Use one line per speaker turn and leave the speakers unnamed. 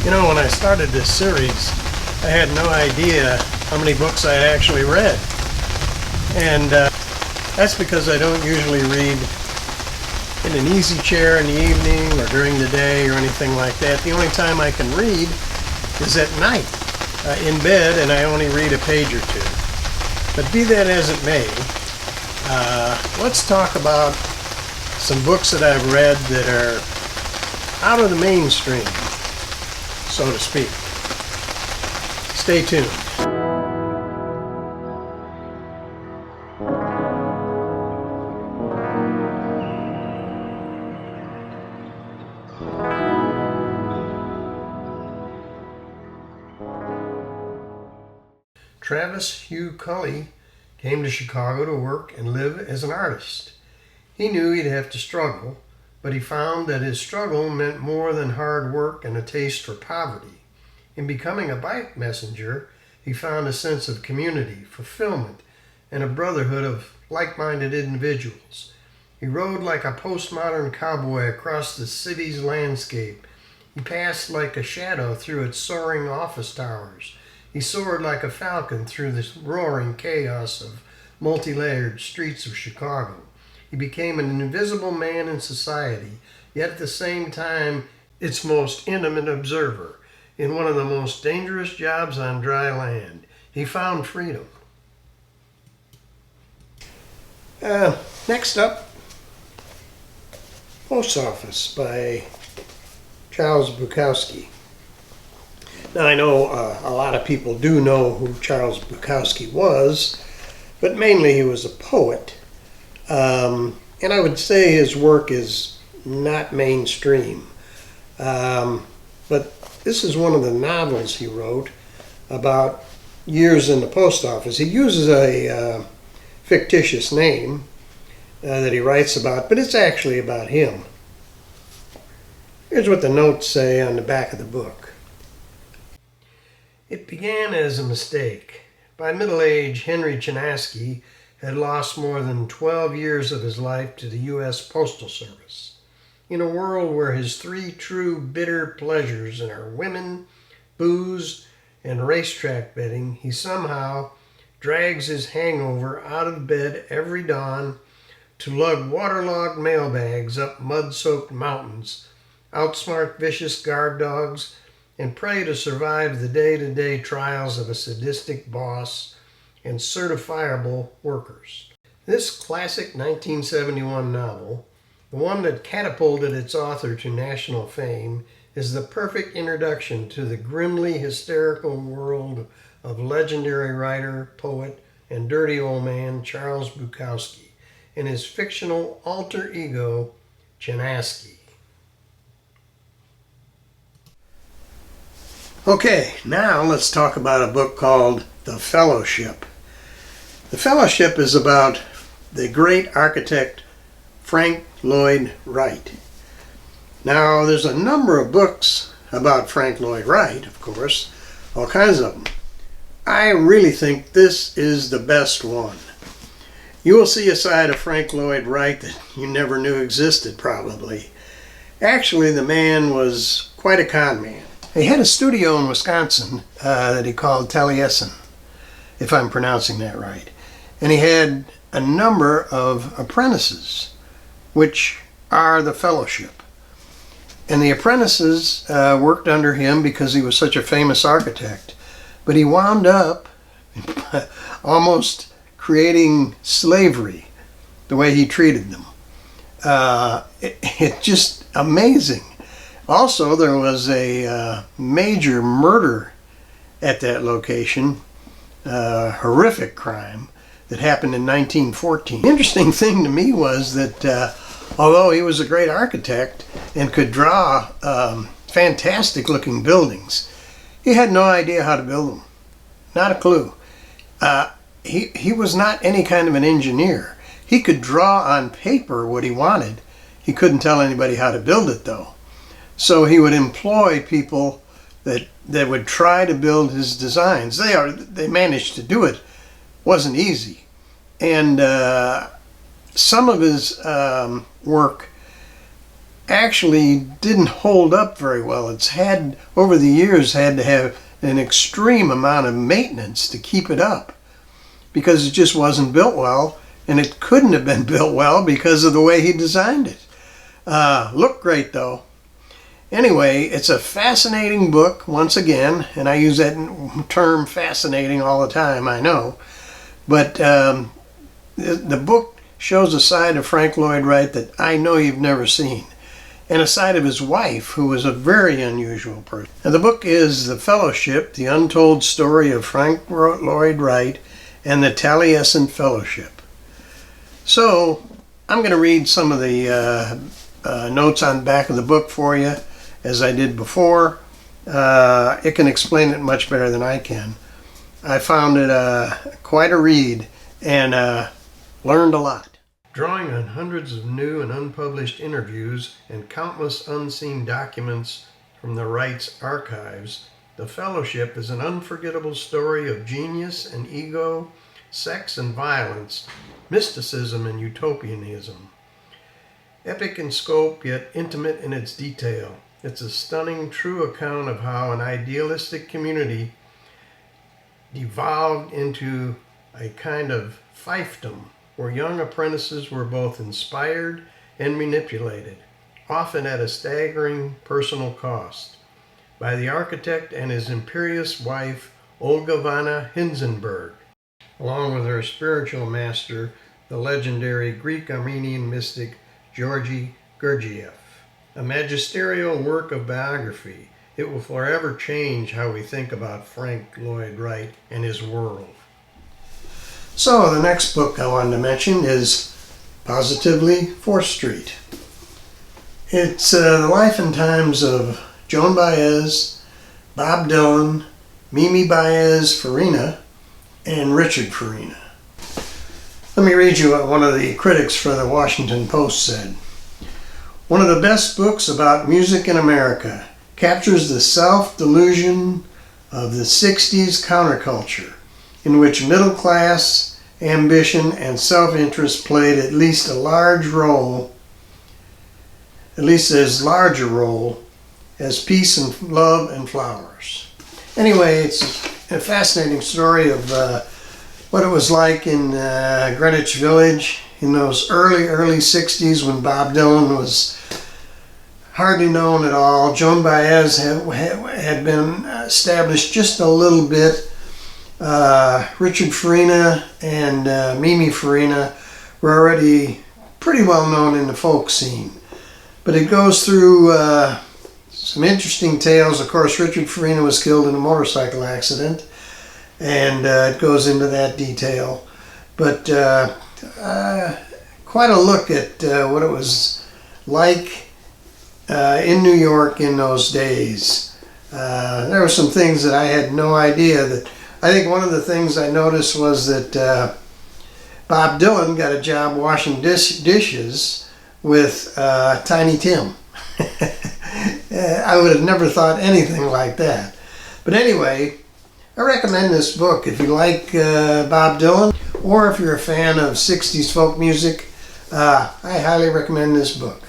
You know, when I started this series, I had no idea how many books I had actually read. And that's because I don't usually read in an easy chair in the evening or during the day or anything like that. The only time I can read is at night in bed, and I only read a page or two. But be that as it may, let's talk about some books that I've read that are out of the mainstream, so to speak. Stay tuned. Travis Hugh Culley came to Chicago to work and live as an artist. He knew he'd have to struggle, but he found that his struggle meant more than hard work and a taste for poverty. In becoming a bike messenger, he found a sense of community, fulfillment, and a brotherhood of like-minded individuals. He rode like a postmodern cowboy across the city's landscape. He passed like a shadow through its soaring office towers. He soared like a falcon through the roaring chaos of multi-layered streets of Chicago. He became an invisible man in society, yet at the same time its most intimate observer. In one of the most dangerous jobs on dry land, he found freedom. Next up, Post Office by Charles Bukowski. Now, I know a lot of people do know who Charles Bukowski was, but mainly he was a poet. And I would say his work is not mainstream. But this is one of the novels he wrote about years in the post office. He uses a fictitious name that he writes about, but it's actually about him. Here's what the notes say on the back of the book. It began as a mistake. By middle age, Henry Chinaski had lost more than 12 years of his life to the U.S. Postal Service. In a world where his three true bitter pleasures are women, booze, and racetrack betting, he somehow drags his hangover out of bed every dawn to lug waterlogged mailbags up mud-soaked mountains, outsmart vicious guard dogs, and pray to survive the day-to-day trials of a sadistic boss and certifiable workers. This classic 1971 novel, the one that catapulted its author to national fame, is the perfect introduction to the grimly hysterical world of legendary writer, poet, and dirty old man Charles Bukowski and his fictional alter ego, Chinaski. Okay, now let's talk about a book called The Fellowship. The Fellowship is about the great architect Frank Lloyd Wright. Now, there's a number of books about Frank Lloyd Wright, of course, all kinds of them. I really think this is the best one. You will see a side of Frank Lloyd Wright that you never knew existed, probably. Actually, the man was quite a con man. He had a studio in Wisconsin that he called Taliesin, if I'm pronouncing that right. And he had a number of apprentices, which are the Fellowship. And the apprentices worked under him because he was such a famous architect. But he wound up almost creating slavery, the way he treated them. It's just amazing. Also, there was a major murder at that location, horrific crime that happened in 1914. The interesting thing to me was that although he was a great architect and could draw fantastic looking buildings, he had no idea how to build them. Not a clue. He was not any kind of an engineer. He could draw on paper what he wanted. He couldn't tell anybody how to build it, though. So he would employ people that would try to build his designs. They managed to do it. Wasn't easy. And some of his work actually didn't hold up very well. It's had, over the years, had to have an extreme amount of maintenance to keep it up because it just wasn't built well, and it couldn't have been built well because of the way he designed it. Looked great though. Anyway, it's a fascinating book, once again, and I use that term fascinating all the time, I know. But the book shows a side of Frank Lloyd Wright that I know you've never seen, and a side of his wife, who was a very unusual person. And the book is The Fellowship, The Untold Story of Frank Lloyd Wright and the Taliesin Fellowship. So, I'm going to read some of the notes on the back of the book for you, as I did before. It can explain it much better than I can. I found it quite a read and learned a lot. Drawing on hundreds of new and unpublished interviews and countless unseen documents from the Wrights' archives, The Fellowship is an unforgettable story of genius and ego, sex and violence, mysticism and utopianism. Epic in scope, yet intimate in its detail, it's a stunning, true account of how an idealistic community devolved into a kind of fiefdom where young apprentices were both inspired and manipulated, often at a staggering personal cost, by the architect and his imperious wife, Olga Hindenburg, along with her spiritual master, the legendary Greek-Armenian mystic Georgy Gurdjieff. A magisterial work of biography, it will forever change how we think about Frank Lloyd Wright and his world. So the next book I wanted to mention is Positively 4th Street. It's the life and times of Joan Baez, Bob Dylan, Mimi Baez Farina, and Richard Farina. Let me read you what one of the critics for the Washington Post said. One of the best books about music in America, captures the self-delusion of the 60s counterculture, in which middle class ambition and self-interest played at least as large a role as peace and love and flowers. Anyway, it's a fascinating story of what it was like in Greenwich Village in those early 60s when Bob Dylan was hardly known at all. Joan Baez had been established just a little bit. Richard Farina and Mimi Farina were already pretty well known in the folk scene. But it goes through some interesting tales. Of course, Richard Farina was killed in a motorcycle accident, and it goes into that detail. But quite a look at what it was like in New York in those days. There were some things that I had no idea. That I think one of the things I noticed was that Bob Dylan got a job washing dishes with Tiny Tim. I would have never thought anything like that. But anyway, I recommend this book if you like Bob Dylan, or if you're a fan of 60s folk music. I highly recommend this book.